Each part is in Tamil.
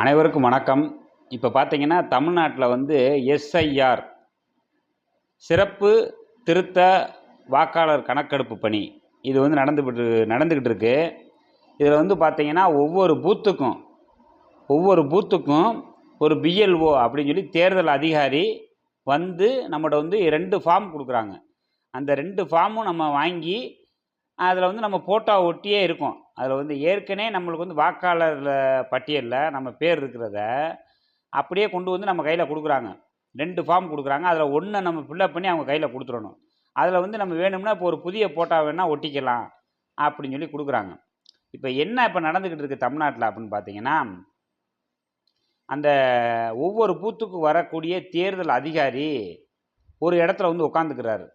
அனைவருக்கும் வணக்கம். இப்போ பார்த்தீங்கன்னா தமிழ்நாட்டில் எஸ்ஐஆர் சிறப்பு திருத்த வாக்காளர் கணக்கெடுப்பு பணி இது நடந்துக்கிட்டு இருக்கு. இதில் பார்த்தீங்கன்னா ஒவ்வொரு பூத்துக்கும் ஒரு பிஎல்ஓ அப்படின்னு சொல்லி தேர்தல் அதிகாரி நம்மகிட்ட 2 ஃபார்ம் கொடுக்குறாங்க. அந்த 2 ஃபார்மும் நம்ம வாங்கி அதில் நம்ம ஃபோட்டோ ஒட்டியே இருக்கும். அதில் ஏற்கனவே நம்மளுக்கு வாக்காளர் பட்டியலில் நம்ம பேர் இருக்கிறத அப்படியே கொண்டு நம்ம கையில் கொடுக்குறாங்க. 2 ஃபார்ம் கொடுக்குறாங்க. அதில் ஒன்றை நம்ம ஃபில்லப் பண்ணி அவங்க கையில் கொடுத்துடணும். அதில் நம்ம வேணும்னா இப்போ ஒரு புதிய ஃபோட்டோ வேணால் ஒட்டிக்கலாம் அப்படின்னு சொல்லி கொடுக்குறாங்க. இப்போ நடந்துக்கிட்டு இருக்குது தமிழ்நாட்டில் அப்படின்னு பார்த்தீங்கன்னா, அந்த ஒவ்வொரு பூத்துக்கு வரக்கூடிய தேர்தல் அதிகாரி ஒரு இடத்துல உட்காந்துக்கிறாரு.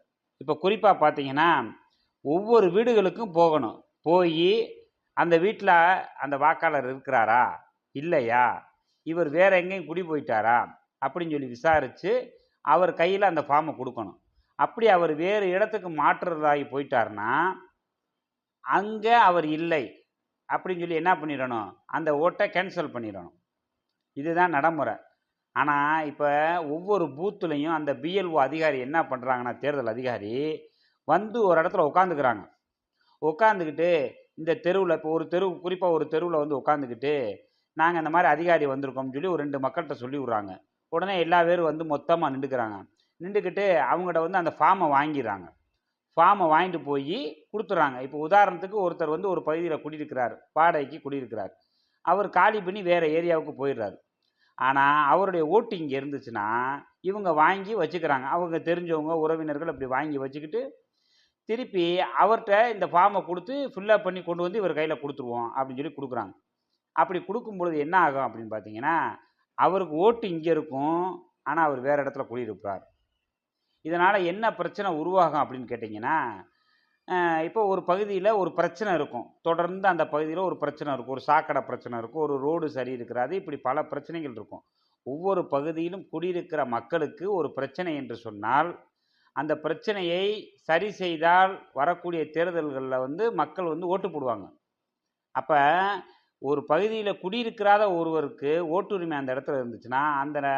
இப்போ குறிப்பாக பார்த்தீங்கன்னா, ஒவ்வொரு வீடுகளுக்கும் போகணும். போய் அந்த வீட்டில் அந்த வாக்காளர் இருக்கிறாரா இல்லையா, இவர் வேற எங்கேயும் குடி போயிட்டாரா அப்படின்னு சொல்லி விசாரித்து அவர் கையில் அந்த ஃபார்மை கொடுக்கணும். அப்படி அவர் வேறு இடத்துக்கு மாற்றுறதாகி போயிட்டார்னா அங்கே அவர் இல்லை அப்படின்னு சொல்லி என்ன பண்ணிடணும், அந்த ஓட்டை கேன்சல் பண்ணிடணும். இதுதான் நடைமுறை. ஆனால் இப்போ ஒவ்வொரு பூத்துலேயும் அந்த பிஎல்ஓ அதிகாரி என்ன பண்ணுறாங்கன்னா, தேர்தல் அதிகாரி ஒரு இடத்துல உட்காந்துக்கிட்டு இந்த தெருவில் இப்போ குறிப்பாக ஒரு தெருவில் உட்காந்துக்கிட்டு நாங்கள் இந்த மாதிரி அதிகாரி வந்திருக்கோம்னு சொல்லி ஒரு 2 மக்கள்கிட்ட சொல்லி விட்றாங்க. உடனே எல்லா பேரும் மொத்தமாக நின்றுக்கிட்டு அவங்கள்ட்ட அந்த ஃபார்மை வாங்கிடுறாங்க. ஃபார்மை வாங்கிட்டு போய் கொடுத்துட்றாங்க. இப்போ உதாரணத்துக்கு ஒருத்தர் ஒரு பகுதியில் குடியிருக்கிறார், வாடகைக்கு குடியிருக்கிறார். அவர் காலி பண்ணி வேறு ஏரியாவுக்கு போயிடுறாரு. ஆனால் அவருடைய ஓட்டு இங்கே இருந்துச்சுன்னா இவங்க வாங்கி வச்சுக்கிறாங்க. அவங்க தெரிஞ்சவங்க உறவினர்கள் அப்படி வாங்கி வச்சுக்கிட்டு திருப்பி அவர்கிட்ட இந்த ஃபார்மை கொடுத்து ஃபில்லப் பண்ணி கொண்டு இவர் கையில் கொடுத்துருவோம் அப்படின்னு சொல்லி கொடுக்குறாங்க. அப்படி கொடுக்கும்பொழுது என்ன ஆகும் அப்படின்னு பார்த்தீங்கன்னா, அவருக்கு ஓட்டு இங்கே இருக்கும், ஆனால் அவர் வேறு இடத்துல குடியிருப்பார். இதனால் என்ன பிரச்சனை உருவாகும் அப்படின்னு கேட்டிங்கன்னா, இப்போ ஒரு பகுதியில் ஒரு பிரச்சனை இருக்கும், தொடர்ந்து அந்த பகுதியில் ஒரு பிரச்சனை இருக்கும், ஒரு சாக்கடை பிரச்சனை இருக்கும், ஒரு ரோடு சரி இருக்கிறாது, இப்படி பல பிரச்சனைகள் இருக்கும். ஒவ்வொரு பகுதியிலும் குடியிருக்கிற மக்களுக்கு ஒரு பிரச்சனை என்று சொன்னால் அந்த பிரச்சனையை சரி செய்தால் வரக்கூடிய தேர்தல்களில் மக்கள் ஓட்டு போடுவாங்க. அப்போ ஒரு பகுதியில் குடியிருக்கிறாத ஒருவருக்கு ஓட்டுரிமை அந்த இடத்துல இருந்துச்சுன்னா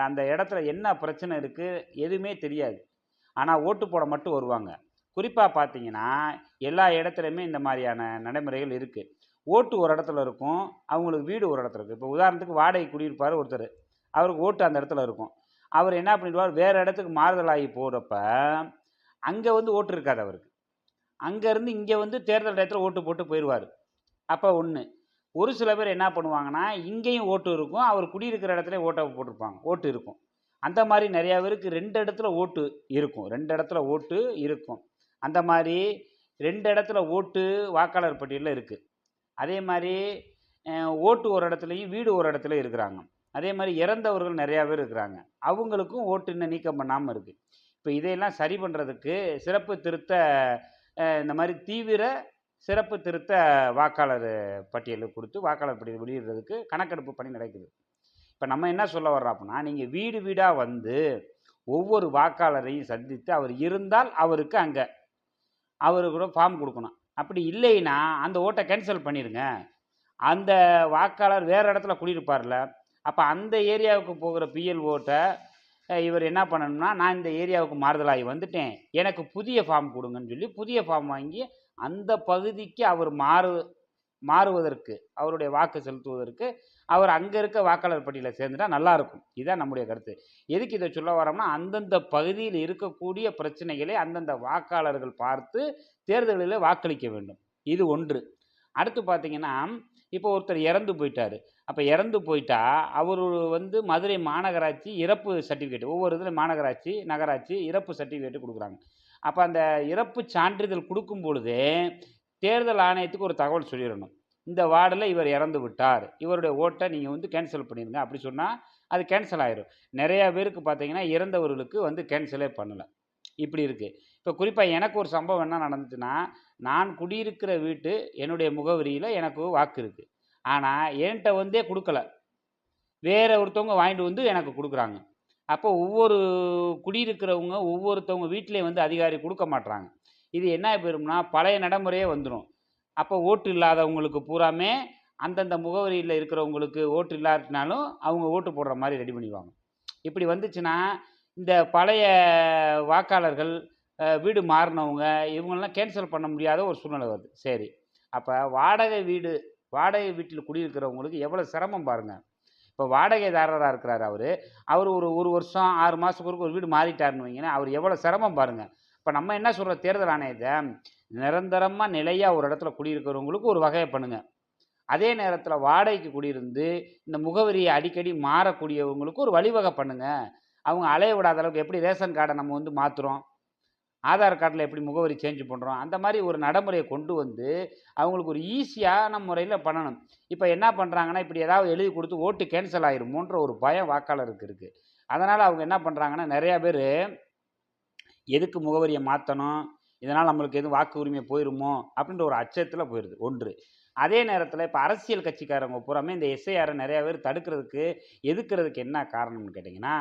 அந்த இடத்துல என்ன பிரச்சனை இருக்குது எதுவுமே தெரியாது. ஆனால் ஓட்டு போட மட்டும் வருவாங்க. குறிப்பாக பார்த்தீங்கன்னா எல்லா இடத்துலையுமே இந்த மாதிரியான நடைமுறைகள் இருக்குது. ஓட்டு ஒரு இடத்துல இருக்கும், அவங்களுக்கு வீடு ஒரு இடத்துல இருக்குது. இப்போ உதாரணத்துக்கு வாடகை குடியிருப்பார் ஒருத்தர், அவருக்கு ஓட்டு அந்த இடத்துல இருக்கும். அவர் என்ன பண்ணிடுவார், வேறு இடத்துக்கு மாறுதலாகி போகிறப்ப அங்கே ஓட்டு இருக்காது அவருக்கு. அங்கேருந்து இங்கே தேர்தல் டயத்தில் ஓட்டு போட்டு போயிடுவார். அப்போ ஒரு சில பேர் என்ன பண்ணுவாங்கன்னா, இங்கேயும் ஓட்டு இருக்கும், அவர் குடியிருக்கிற இடத்துல ஓட்டை போட்டிருப்பாங்க, ஓட்டு இருக்கும். அந்த மாதிரி நிறையா பேருக்கு 2 இடத்துல ஓட்டு இருக்கும். அந்த மாதிரி 2 இடத்துல ஓட்டு வாக்காளர் பட்டியலில் இருக்குது. அதே மாதிரி ஓட்டு ஒரு இடத்துலையும் வீடு ஒரு இடத்துல இருக்கிறாங்க. அதே மாதிரி இறந்தவர்கள் நிறையா பேர் இருக்கிறாங்க, அவங்களுக்கும் ஓட்டு இன்னும் நீக்கம் பண்ணாமல் இருக்குது. இப்போ இதையெல்லாம் சரி பண்ணுறதுக்கு சிறப்பு திருத்த இந்த மாதிரி தீவிர சிறப்பு திருத்த வாக்காளர் பட்டியலை கொடுத்து வாக்காளர் பட்டியல் வெளியிடுறதுக்கு கணக்கெடுப்பு பணி நடக்குது. இப்போ நம்ம என்ன சொல்ல வர்றோம் அப்படின்னா, நீங்கள் வீடு வீடாக ஒவ்வொரு வாக்காளரையும் சந்தித்து அவர் இருந்தால் அவருக்கு அங்கே கூட ஃபார்ம் கொடுக்கணும். அப்படி இல்லைன்னா அந்த ஓட்டை கேன்சல் பண்ணிடுங்க. அந்த வாக்காளர் வேறு இடத்துல குடியிருப்பார்ல, அப்போ அந்த ஏரியாவுக்கு போகிற பிஎல் ஓட்டை இவர் என்ன பண்ணணும்னா, நான் இந்த ஏரியாவுக்கு மாறுதலாகி வந்துட்டேன், எனக்கு புதிய ஃபார்ம் கொடுங்கன்னு சொல்லி புதிய ஃபார்ம் வாங்கி அந்த பகுதிக்கு அவர் மாறுவதற்கு அவருடைய வாக்கு செலுத்துவதற்கு அவர் அங்கே இருக்க வாக்காளர் பட்டியலில் சேர்ந்துட்டா நல்லாயிருக்கும். இதுதான் நம்முடைய கருத்து. எதுக்கு இதை சொல்ல வரோம்னா, அந்தந்த பகுதியில் இருக்கக்கூடிய பிரச்சனைகளை அந்தந்த வாக்காளர்கள் பார்த்து தேர்தலில் வாக்களிக்க வேண்டும். இது ஒன்று. அடுத்து பார்த்தீங்கன்னா, இப்போ ஒருத்தர் இறந்து போயிட்டார். அப்போ இறந்து போயிட்டா அவர் மதுரை மாநகராட்சி இறப்பு சர்டிஃபிகேட், ஒவ்வொரு இதில் மாநகராட்சி நகராட்சி இறப்பு சர்டிஃபிகேட்டு கொடுக்குறாங்க. அப்போ அந்த இறப்பு சான்றிதழ் கொடுக்கும் பொழுதே தேர்தல் ஆணையத்துக்கு ஒரு தகவல் சொல்லிடணும், இந்த வார்டில் இவர் இறந்து விட்டார், இவருடைய ஓட்டை நீங்கள் கேன்சல் பண்ணிடுங்க. அப்படி சொன்னால் அது கேன்சல் ஆயிரும். நிறையா பேருக்கு பார்த்தீங்கன்னா இறந்தவர்களுக்கு கேன்சலே பண்ணலை. இப்படி இருக்குது. இப்போ குறிப்பாக எனக்கு ஒரு சம்பவம் என்ன நடந்துச்சுன்னா, நான் குடியிருக்கிற வீட்டு என்னுடைய முகவரியில் எனக்கு வாக்கு இருக்குது, ஆனால் என்கிட்ட கொடுக்கல, வேற ஒருத்தவங்க வாங்கிட்டு எனக்கு கொடுக்குறாங்க. அப்போ ஒவ்வொரு குடியிருக்கிறவங்க ஒவ்வொருத்தவங்க வீட்டிலையும் அதிகாரி கொடுக்க மாட்றாங்க. இது என்ன போயிரும்னா பழைய நடைமுறையே வந்துடும். அப்போ ஓட்டு இல்லாதவங்களுக்கு பூராமே அந்தந்த முகவரியில் இருக்கிறவங்களுக்கு ஓட்டு இல்லாட்டினாலும் அவங்க ஓட்டு போடுற மாதிரி ரெடி பண்ணிடுவாங்க. இப்படி வந்துச்சுன்னா இந்த பழைய வாக்காளர்கள் வீடு மாறினவங்க இவங்கெல்லாம் கேன்சல் பண்ண முடியாத ஒரு சூழ்நிலை வருது. சரி, அப்போ வாடகை வீட்டில் குடியிருக்கிறவங்களுக்கு எவ்வளோ சிரமம் பாருங்கள். இப்போ வாடகைதாரராக இருக்கிறார் அவர் ஒரு வருஷம் 6 மாதத்துக்கு ஒரு வீடு மாறிட்டாருன்னு வைங்களேன், அவர் எவ்வளோ சிரமம் பாருங்கள். இப்போ நம்ம என்ன சொல்கிறோம், தேர்தல் ஆணையத்தை நிரந்தரமாக நிலையாக ஒரு இடத்துல குடியிருக்கிறவங்களுக்கு ஒரு வகையை பண்ணுங்கள். அதே நேரத்தில் வாடகைக்கு குடியிருந்து இந்த முகவரியை அடிக்கடி மாறக்கூடியவங்களுக்கு ஒரு வழிவகை பண்ணுங்கள். அவங்க அலைய விடாத அளவுக்கு எப்படி ரேஷன் கார்டை நம்ம வந்து மாற்றுறோம், ஆதார் கார்டில் எப்படி முகவரி சேஞ்ச் பண்ணுறோம், அந்த மாதிரி ஒரு நடைமுறையை கொண்டு வந்து அவங்களுக்கு ஒரு ஈஸியான முறையில் பண்ணணும். இப்போ என்ன பண்ணுறாங்கன்னா, இப்படி ஏதாவது எழுதி கொடுத்து ஓட்டு கேன்சல் ஆகிருமோன்ற ஒரு பயம் வாக்காளருக்கு இருக்குது. அதனால் அவங்க என்ன பண்ணுறாங்கன்னா, நிறையா பேர் எதுக்கு முகவரியை மாற்றணும், இதனால் நம்மளுக்கு எதுவும் வாக்கு உரிமை போயிருமோ அப்படின்ற ஒரு அச்சத்தில் போயிடுது ஒன்று. அதே நேரத்தில் இப்போ அரசியல் கட்சிக்காரங்க பூராமே இந்த எஸ்ஐஆரை நிறையா பேர் எதுக்கிறதுக்கு என்ன காரணம்னு கேட்டிங்கன்னா,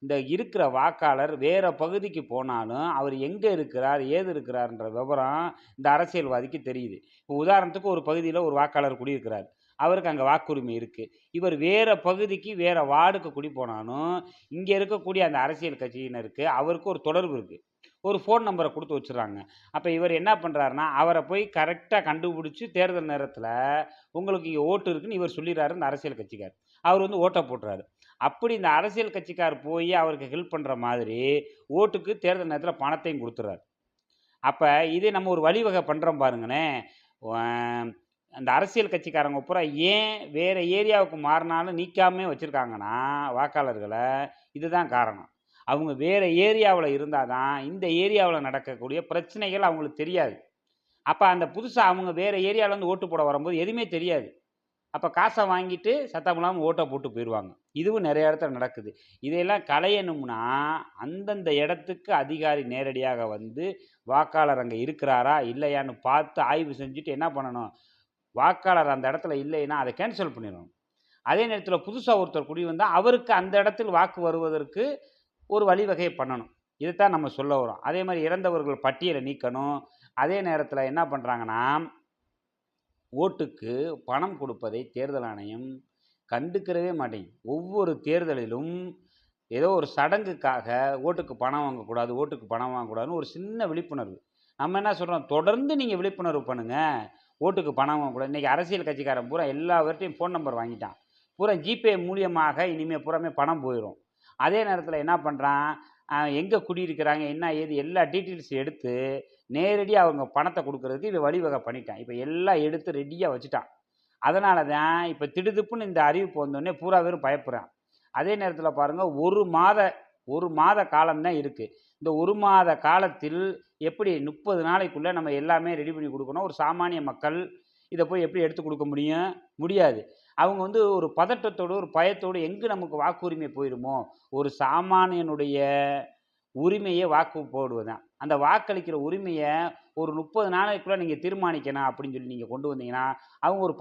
இந்த இருக்கிற வாக்காளர் வேறு பகுதிக்கு போனாலும் அவர் எங்கே இருக்கிறார் ஏது இருக்கிறார்ன்ற விவரம் இந்த அரசியல்வாதிக்கு தெரியுது. இப்போ உதாரணத்துக்கு ஒரு பகுதியில் ஒரு வாக்காளர் குடியிருக்கிறார், அவருக்கு அங்கே வாக்குரிமை இருக்குது. இவர் வேறு பகுதிக்கு வேறு வார்டுக்கு குடி போனாலும் இங்கே இருக்கக்கூடிய அந்த அரசியல் கட்சியினருக்கு அவருக்கு ஒரு தொடர்பு இருக்குது, ஒரு ஃபோன் நம்பரை கொடுத்து வச்சுறாங்க. அப்போ இவர் என்ன பண்ணுறாருன்னா, அவரை போய் கரெக்டாக கண்டுபிடிச்சி தேர்தல் நேரத்தில் உங்களுக்கு இங்கே ஓட்டு இருக்குன்னு இவர் சொல்லிடுறாரு இந்த அரசியல் கட்சிக்கார். அவர் வந்து ஓட்டை போட்டுறாரு. அப்படி இந்த அரசியல் கட்சிக்கார் போய் அவருக்கு ஹெல்ப் பண்ணுற மாதிரி ஓட்டுக்கு தேர்தல் நேரத்தில் பணத்தையும் கொடுத்துறாரு. அப்போ இதே நம்ம ஒரு வழிவகை பண்ணுறோம் பாருங்களேன். அந்த அரசியல் கட்சிக்காரங்க பூரா ஏன் வேறு ஏரியாவுக்கு மாறினாலும் நீக்காமே வச்சுருக்காங்கன்னா வாக்காளர்களை, இதுதான் காரணம். அவங்க வேறு ஏரியாவில் இருந்தால் தான் இந்த ஏரியாவில் நடக்கக்கூடிய பிரச்சனைகள் அவங்களுக்கு தெரியாது. அப்போ அந்த புதுசாக அவங்க வேறு ஏரியாவிலேருந்து ஓட்டு போட வரும்போது எதுவுமே தெரியாது. அப்போ காசை வாங்கிட்டு சத்தம் இல்லாமல் ஓட்டை போட்டு போயிடுவாங்க. இதுவும் நிறைய இடத்துல நடக்குது. இதையெல்லாம் களையணும்னா அந்தந்த இடத்துக்கு அதிகாரி நேரடியாக வந்து வாக்காளர் அங்கே இருக்கிறாரா இல்லையான்னு பார்த்து ஆய்வு செஞ்சுட்டு என்ன பண்ணணும், வாக்காளர் அந்த இடத்துல இல்லைன்னா அதை கேன்சல் பண்ணிடணும். அதே நேரத்தில் புதுசாக ஒருத்தர் குடி வந்தால் அவருக்கு அந்த இடத்தில் வாக்கு வருவதற்கு ஒரு வழிவகையை பண்ணணும். இதைத்தான் நம்ம சொல்ல வரோம். அதே மாதிரி இறந்தவர்கள் பட்டியலை நீக்கணும். அதே நேரத்தில் என்ன பண்ணுறாங்கன்னா, ஓட்டுக்கு பணம் கொடுப்பதை தேர்தல் ஆணையம் கண்டுக்கிறவே மாட்டேங்குது. ஒவ்வொரு தேர்தலிலும் ஏதோ ஒரு சடங்குக்காக ஓட்டுக்கு பணம் வாங்கக்கூடாதுன்னு ஒரு சின்ன விழிப்புணர்வு. நம்ம என்ன சொல்கிறோம், தொடர்ந்து நீங்கள் விழிப்புணர்வு பண்ணுங்கள், ஓட்டுக்கு பணம் வாங்கக்கூடாது. இன்றைக்கி அரசியல் கட்சிக்காரன் பூரா எல்லாவற்றையும் ஃபோன் நம்பர் வாங்கிட்டான். பூரா ஜிபே மூலியமாக இனிமேல் பூராமே பணம் போயிடும். அதே நேரத்தில் என்ன பண்ணுறான், எங்கே குடியிருக்கிறாங்க என்ன ஏது எல்லா டீட்டெயில்ஸ் எடுத்து நேரடியாக அவங்க பணத்தை கொடுக்கறதுக்கு இவன் வழிவகை பண்ணிட்டான். இப்போ எல்லாம் எடுத்து ரெடியாக வச்சுட்டான். அதனால தான் இப்போ திடுதுப்புன்னு இந்த அறிவிப்பு வந்தோடனே பூரா பேரும் பயப்படுறான். அதே நேரத்தில் பாருங்கள், ஒரு மாத காலம்தான் இருக்குது. இந்த ஒரு மாத காலத்தில் எப்படி 30 நாளைக்குள்ளே நம்ம எல்லாமே ரெடி பண்ணி கொடுக்கணும். ஒரு சாமானிய மக்கள் இதை போய் எப்படி எடுத்து கொடுக்க முடியாது. அவங்க வந்து ஒரு பதட்டத்தோடு ஒரு பயத்தோடு எங்கே நமக்கு வாக்குரிமை போயிடுமோ, ஒரு சாமானியனுடைய உரிமையை வாக்கு போடுவதுதான். அந்த வாக்களிக்கிற உரிமையை ஒரு 30 நாளைக்குள்ளே நீங்கள் தீர்மானிக்கணும் அப்படின்னு சொல்லி நீங்கள் கொண்டு வந்தீங்கன்னா அவங்க ஒரு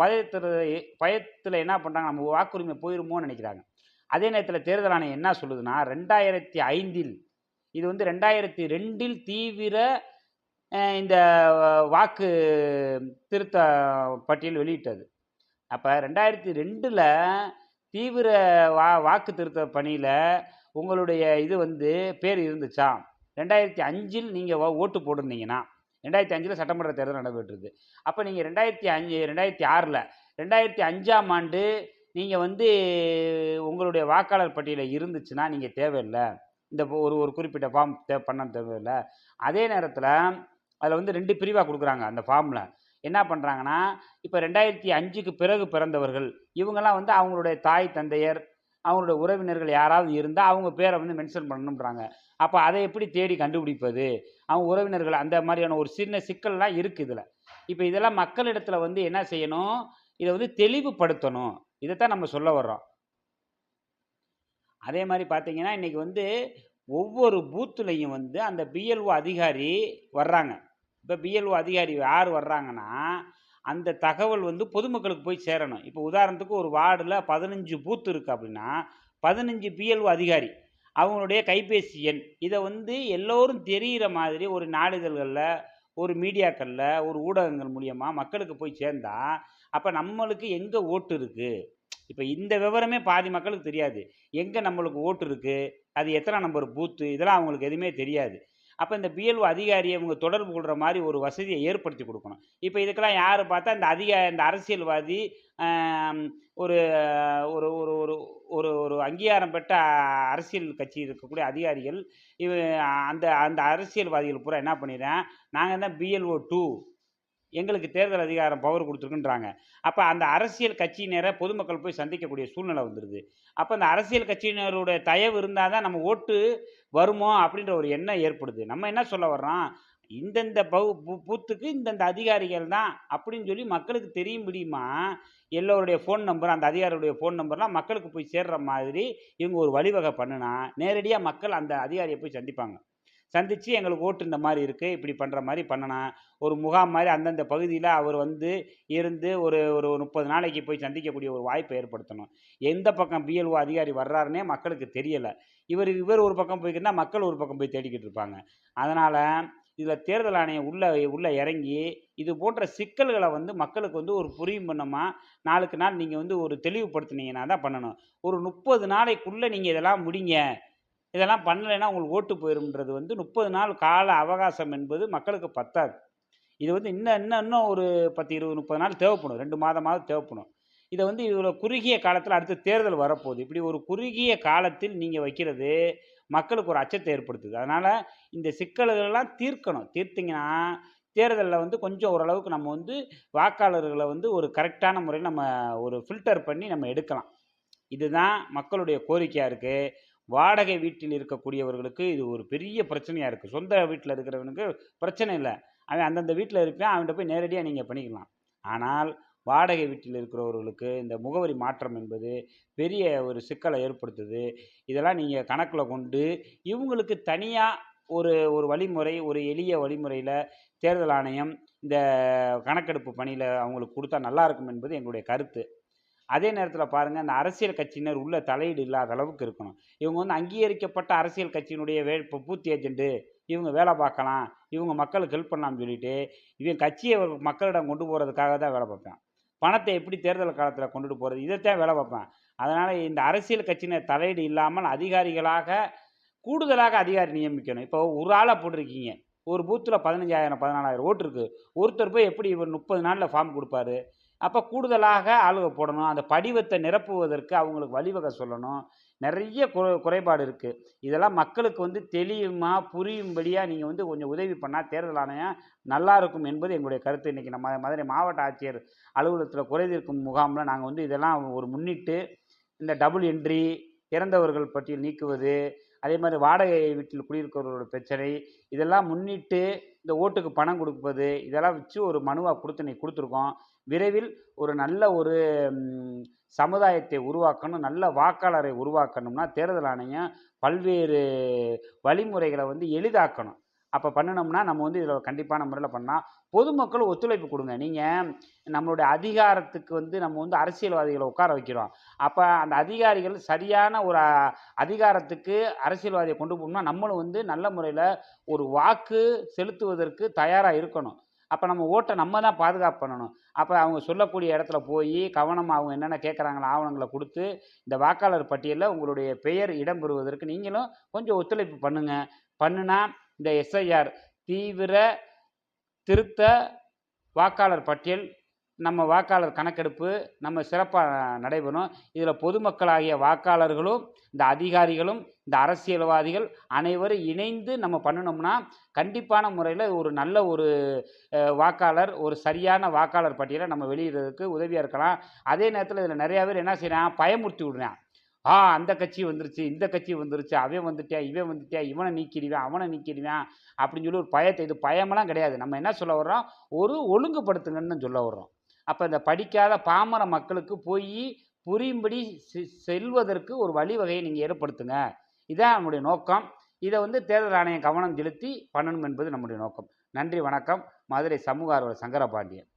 பயத்தில் என்ன பண்ணுறாங்க, நம்ம வாக்குரிமை போயிடுமோன்னு நினைக்கிறாங்க. அதே நேரத்தில் தேர்தல் ஆணையம் என்ன சொல்லுதுன்னா, 2005 இது வந்து 2002 தீவிர இந்த வாக்கு திருத்த பட்டியல் வெளியிட்டது. அப்போ 2002 தீவிர வாக்கு திருத்த பணியில் உங்களுடைய இது வந்து பேர் இருந்துச்சா, 2005 நீங்கள் ஓட்டு போட்டிருந்தீங்கன்னா, 2005 சட்டமன்ற தேர்தல் நடைபெற்றது. அப்போ நீங்கள் 2006 2005ஆம் ஆண்டு நீங்கள் வந்து உங்களுடைய வாக்காளர் பட்டியலில் இருந்துச்சுன்னா நீங்கள் தேவையில்லை, இந்த ஒரு குறிப்பிட்ட ஃபார்ம் பண்ண தேவையில்லை. அதே நேரத்தில் அதில் வந்து 2 பிரிவாக கொடுக்குறாங்க. அந்த ஃபார்மில் என்ன பண்ணுறாங்கன்னா, இப்போ 2005க்கு பிறகு பிறந்தவர்கள் இவங்கெல்லாம் வந்து அவங்களுடைய தாய் தந்தையர் அவங்களுடைய உறவினர்கள் யாராவது இருந்தால் அவங்க பேரை வந்து மென்ஷன் பண்ணணுன்றாங்க. அப்போ அதை எப்படி தேடி கண்டுபிடிப்பது, அவங்க உறவினர்கள், அந்த மாதிரியான ஒரு சின்ன சிக்கல்லாம் இருக்குது இதில். இப்போ இதெல்லாம் மக்களிடத்தில் வந்து என்ன செய்யணும், இதை வந்து தெளிவுபடுத்தணும். இதைத்தான் நம்ம சொல்ல வர்றோம். அதே மாதிரி பார்த்தீங்கன்னா இன்றைக்கி வந்து ஒவ்வொரு பூத்துலையும் வந்து அந்த பிஎல்ஓ அதிகாரி வர்றாங்க. இப்போ பிஎல்ஓ அதிகாரி யார் வர்றாங்கன்னா, அந்த தகவல் வந்து பொதுமக்களுக்கு போய் சேரணும். இப்போ உதாரணத்துக்கு ஒரு வார்டில் 15 பூத்து இருக்குது அப்படின்னா 15 பிஎல்ஓ அதிகாரி அவங்களுடைய கைபேசி எண் இதை வந்து எல்லோரும் தெரிகிற மாதிரி ஒரு நாளிதழ்களில், ஒரு மீடியாக்களில், ஒரு ஊடகங்கள் மூலியமாக மக்களுக்கு போய் சேர்ந்தால் அப்போ நம்மளுக்கு எங்கே ஓட்டு இருக்குது, இப்போ இந்த விவரமே பாதி மக்களுக்கு தெரியாது. எங்கே நம்மளுக்கு ஓட்டு இருக்குது, அது எத்தனை நம்பர் பூத்து, இதெல்லாம் அவங்களுக்கு எதுவுமே தெரியாது. அப்போ இந்த பிஎல்ஓ அதிகாரியை இவங்க தொடர்பு கொள்கிற மாதிரி ஒரு வசதியை ஏற்படுத்தி கொடுக்கணும். இப்போ இதுக்கெல்லாம் யார் பார்த்தா இந்த அரசியல்வாதி ஒரு ஒரு ஒரு ஒரு ஒரு ஒரு அங்கீகாரம் பெற்ற அரசியல் கட்சி இருக்கக்கூடிய அதிகாரிகள் இவ அந்த அந்த அரசியல்வாதிகள் பூரா என்ன பண்ணிடுறேன், நாங்கள் தான் பிஎல்ஓ 2 எங்களுக்கு தேர்தல் அதிகாரம் பவர் கொடுத்துருக்குன்றாங்க. அப்போ அந்த அரசியல் கட்சியினரை பொதுமக்கள் போய் சந்திக்கக்கூடிய சூழ்நிலை வந்துடுது. அப்போ அந்த அரசியல் கட்சியினருடைய தயவு இருந்தால் தான் நம்ம ஓட்டு வருமோ அப்படின்ற ஒரு எண்ணம் ஏற்படுது. நம்ம என்ன சொல்ல வர்றோம், இந்தந்த பூத்துக்கு இந்தந்த அதிகாரிகள் தான் அப்படின்னு சொல்லி மக்களுக்கு தெரியும்படியுமா எல்லோருடைய ஃபோன் நம்பர், அந்த அதிகாரியுடைய ஃபோன் நம்பர்லாம் மக்களுக்கு போய் சேர்ற மாதிரி இவங்க ஒரு வழிவகை பண்ணுனா, நேரடியாக மக்கள் அந்த அதிகாரியை போய் சந்திப்பாங்க. சந்தித்து எங்களுக்கு ஓட்டு இந்த மாதிரி இருக்குது, இப்படி பண்ணுற மாதிரி பண்ணணும். ஒரு முகாம் மாதிரி அந்தந்த பகுதியில் அவர் வந்து இருந்து ஒரு ஒரு 30 நாளைக்கு போய் சந்திக்கக்கூடிய ஒரு வாய்ப்பை ஏற்படுத்தணும். எந்த பக்கம் பிஎல்ஓ அதிகாரி வர்றாருன்னே மக்களுக்கு தெரியலை. இவர் ஒரு பக்கம் போய்க்கிட்டா மக்கள் ஒரு பக்கம் போய் தேடிக்கிட்டு இருப்பாங்க. அதனால் இதில் தேர்தல் ஆணையம் உள்ள இறங்கி இது போன்ற சிக்கல்களை வந்து மக்களுக்கு வந்து ஒரு புரியும் பண்ணமா நாளுக்கு நாள் நீங்கள் வந்து ஒரு தெளிவுபடுத்துனீங்கன்னா தான் பண்ணணும். ஒரு 30 நாளைக்குள்ளே நீங்கள் இதெல்லாம் முடிங்க, இதெல்லாம் பண்ணலைன்னா உங்களுக்கு ஓட்டு போயிரும்ன்றது வந்து 30 நாள் கால அவகாசம் என்பது மக்களுக்கு பத்தாது. இது வந்து இன்னும் ஒரு 10, 20, 30 நாள் தேவைப்படும். 2 மாதமாவது தேவைப்படும். இதை வந்து இவ்வளோ குறுகிய காலத்தில் அடுத்து தேர்தல் வரப்போகுது. இப்படி ஒரு குறுகிய காலத்தில் நீங்கள் வைக்கிறது மக்களுக்கு ஒரு அச்சத்தை ஏற்படுத்துது. அதனால் இந்த சிக்கல்களெல்லாம் தீர்க்கணும். தீர்த்திங்கன்னா தேர்தலில் வந்து கொஞ்சம் ஓரளவுக்கு நம்ம வந்து வாக்காளர்களை வந்து ஒரு கரெக்டான முறையில் நம்ம ஒரு ஃபில்டர் பண்ணி நம்ம எடுக்கலாம். இதுதான் மக்களுடைய கோரிக்கையாக இருக்குது. வாடகை வீட்டில் இருக்கக்கூடியவர்களுக்கு இது ஒரு பெரிய பிரச்சனையாக இருக்குது. சொந்த வீட்டில் இருக்கிறவனுக்கு பிரச்சனை இல்லை, அவன் அந்தந்த வீட்டில் இருப்பான், அவன்கிட்ட போய் நேரடியாக நீங்கள் பண்ணிக்கலாம். ஆனால் வாடகை வீட்டில் இருக்கிறவர்களுக்கு இந்த முகவரி மாற்றம் என்பது பெரிய ஒரு சிக்கலை ஏற்படுத்துது. இதெல்லாம் நீங்கள் கணக்கில் கொண்டு இவங்களுக்கு தனியாக ஒரு ஒரு வழிமுறை, ஒரு எளிய வழிமுறையில் தேர்தல் ஆணையம் இந்த கணக்கெடுப்பு பணியில் அவங்களுக்கு கொடுத்தா நல்லாயிருக்கும் என்பது எங்களுடைய கருத்து. அதே நேரத்தில் பாருங்கள், அந்த அரசியல் கட்சியினர் உள்ள தலையீடு இல்லாத அளவுக்கு இருக்கணும். இவங்க வந்து அங்கீகரிக்கப்பட்ட அரசியல் கட்சியினுடைய இப்போ பூத் ஏஜென்ட்டு, இவங்க வேலை பார்க்கலாம், இவங்க மக்களுக்கு ஹெல்ப் பண்ணலாம்னு சொல்லிட்டு இவன் கட்சியை மக்களிடம் கொண்டு போகிறதுக்காக தான் வேலை பார்ப்பேன். பணத்தை எப்படி தேர்தல் காலத்தில் கொண்டுட்டு போகிறது, இதைத்தான் வேலை பார்ப்பேன். அதனால் இந்த அரசியல் கட்சியினர் தலையீடு இல்லாமல் கூடுதலாக அதிகாரி நியமிக்கணும். இப்போ ஒரு ஆளாக போட்டிருக்கீங்க, ஒரு பூத்தில் 15,000 14,000 ஓட்டு இருக்குது. ஒருத்தர் போய் எப்படி இவர் 30 நாளில் ஃபார்ம் கொடுப்பாரு? அப்போ கூடுதலாக ஆளுக போடணும். அந்த படிவத்தை நிரப்புவதற்கு அவங்களுக்கு வழிவகை சொல்லணும். நிறைய குறைபாடு இருக்குது. இதெல்லாம் மக்களுக்கு வந்து புரியும்படியாக நீங்கள் வந்து கொஞ்சம் உதவி பண்ணால் தேர்தல் ஆணையம் நல்லாயிருக்கும் என்பது எங்களுடைய கருத்து. இன்றைக்கி நம்ம மதுரை மாவட்ட ஆட்சியர் அலுவலகத்தில் குறைதீர்க்கும் முகாமில் நாங்கள் வந்து இதெல்லாம் ஒரு முன்னிட்டு இந்த டபுள் என்ட்ரி, இறந்தவர்கள் பட்டியல் நீக்குவது, அதே மாதிரி வாடகை வீட்டில் குடியிருக்கிறவர்களோட பிரச்சனை, இதெல்லாம் முன்னிட்டு இந்த ஓட்டுக்கு பணம் கொடுப்பது, இதெல்லாம் வச்சு ஒரு மனுவாக கொடுத்துருக்கோம். விரைவில் ஒரு நல்ல ஒரு சமுதாயத்தை உருவாக்கணும், நல்ல வாக்காளரை உருவாக்கணும்னா தேர்தல் ஆணையம் பல்வேறு வழிமுறைகளை வந்து எளிதாக்கணும். அப்போ பண்ணினோம்னா நம்ம வந்து இதில் கண்டிப்பான முறையில் பண்ணால் பொதுமக்கள் ஒத்துழைப்பு கொடுங்க. நீங்கள் நம்மளுடைய அதிகாரத்துக்கு வந்து நம்ம வந்து அரசியல்வாதிகளை உட்கார வைக்கிறோம். அப்போ அந்த அதிகாரிகள் சரியான ஒரு அதிகாரத்துக்கு அரசியல்வாதியை கொண்டு போகணும்னா நம்மளும் வந்து நல்ல முறையில் ஒரு வாக்கு செலுத்துவதற்கு தயாராக இருக்கணும். அப்போ நம்ம ஓட்டை நம்ம தான் பாதுகாப்பு பண்ணணும். அப்போ அவங்க சொல்லக்கூடிய இடத்துல போய் கவனமாக அவங்க என்னென்ன கேட்குறாங்களோ ஆவணங்களை கொடுத்து இந்த வாக்காளர் பட்டியலில் உங்களுடைய பெயர் இடம்பெறுவதற்கு நீங்களும் கொஞ்சம் ஒத்துழைப்பு பண்ணுனா இந்த எஸ்ஐஆர் தீவிர திருத்த வாக்காளர் பட்டியல், நம்ம வாக்காளர் கணக்கெடுப்பு நம்ம சிறப்பாக நடைபெறும். இதில் பொதுமக்களாகிய வாக்காளர்களும் இந்த அதிகாரிகளும் இந்த அரசியல்வாதிகள் அனைவரும் இணைந்து நம்ம பண்ணினோம்னா கண்டிப்பான முறையில் ஒரு நல்ல ஒரு வாக்காளர், ஒரு சரியான வாக்காளர் பட்டியலை நம்ம வெளியிடுறதுக்கு உதவியாக இருக்கலாம். அதே நேரத்தில் இதில் நிறையா பேர் என்ன செய்கிறான், பயமுறுத்தி விடுறான். அந்த கட்சி வந்துருச்சு, இந்த கட்சி வந்துருச்சு, அவன் வந்துட்டான், இவன் வந்துட்டான், இவனை நீக்கிடுவான், அவனை நீக்கிடுவான் அப்படின்னு சொல்லி ஒரு பயத்தை, இது பயமெல்லாம் கிடையாது. நம்ம என்ன சொல்ல வர்றோம், ஒரு ஒழுங்குபடுத்துங்கன்னு சொல்ல வர்றோம். அப்போ இந்த படிக்காத பாமர மக்களுக்கு போய் புரியும்படி செல்வதற்கு ஒரு வழிவகையை நீங்கள் ஏற்படுத்துங்க. இதான் நம்முடைய நோக்கம். இதை வந்து தேர்தல் ஆணையம் கவனம் செலுத்தி பண்ணணும் என்பது நம்முடைய நோக்கம். நன்றி, வணக்கம். மதுரை சமூக ஆர்வலர் சங்கரபாண்டியன்.